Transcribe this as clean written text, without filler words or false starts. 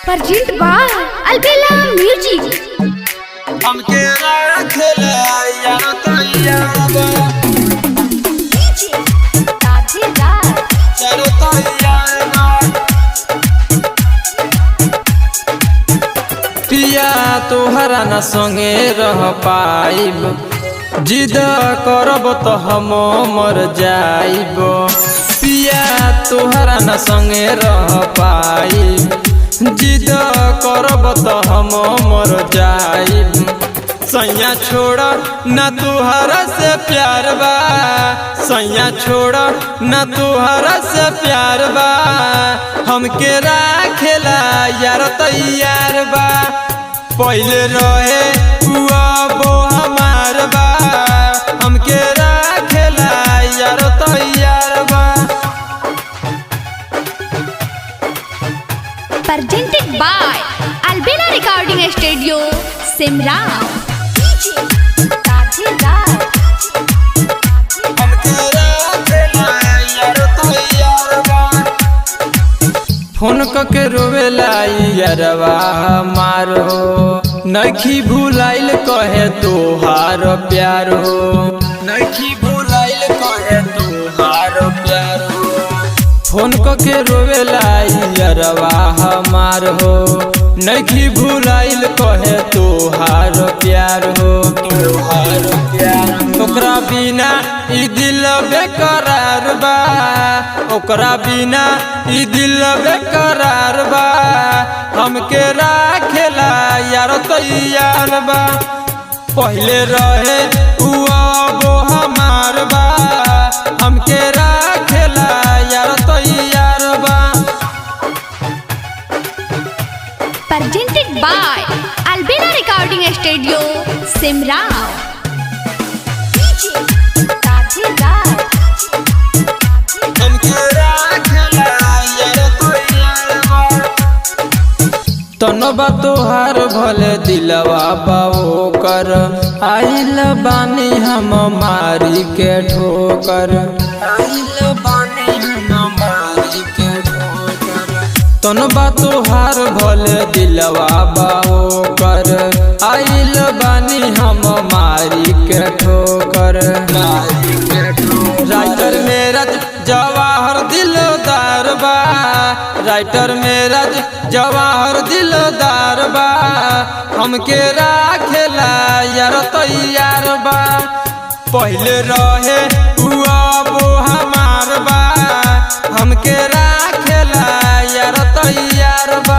Presented by Albella Music. हमके रखेला यार तैयारबा DJ Tajeedar. यार तैयारबा पिया तोहरा न संगे रह पाइब जिद करब तो हम मर जाइब पिया तोहरा न संगे रह पाइब जिद करब तो हम मर जाइब सैया छोड़ न तुहरा से प्यार बा सैया छोड़ न तुहरा से प्यार बा हमके राखेला यार तैयार बा पहले रहे वो हमार बा हमके राखेला यार तैयार बा Presented by Albella Recording Studio, Simran. DJ Tajeedar. हमके राखेला यार तैयार बा फोन के रोवेला यारवा मारो नखी भुलाइल कहे तोहार प्यार हो नखी भुलाइल कहे तोहार प्यार हो फोन के रोवेला यारवा हमार हो नखी भुलाइल कहे तोहार प्यार हो तोहार प्यार ओकरा बिना ई दिल बेकरार बा ओकरा बिना ई दिल बेकरार बा हमके राखेला यार तैयार बा पहले रहे वो हमार बा हमके राखेला यार तैयार बा Presented by Albella Recording Studio, Simran. DJ Tajeedar. हमके राखेला यार तैयार बा तनबा तोहार भले दिलवा बाओ कर आइल बानी हम मारी के ठोकर आइल बानी हम मारी के ठोकर तनबा तोहार भले दिलवा बाओ कर आइल बानी हम मारी के ठोकर मारी के ठोकर राइटर मेरा जवाहर दिलदार बा राइटर मेरा जवाहर दिलदार बा हमके राखेला यार तैयार बा पहले रहे वो हमार बा हमके राखेला यार तैयार बा।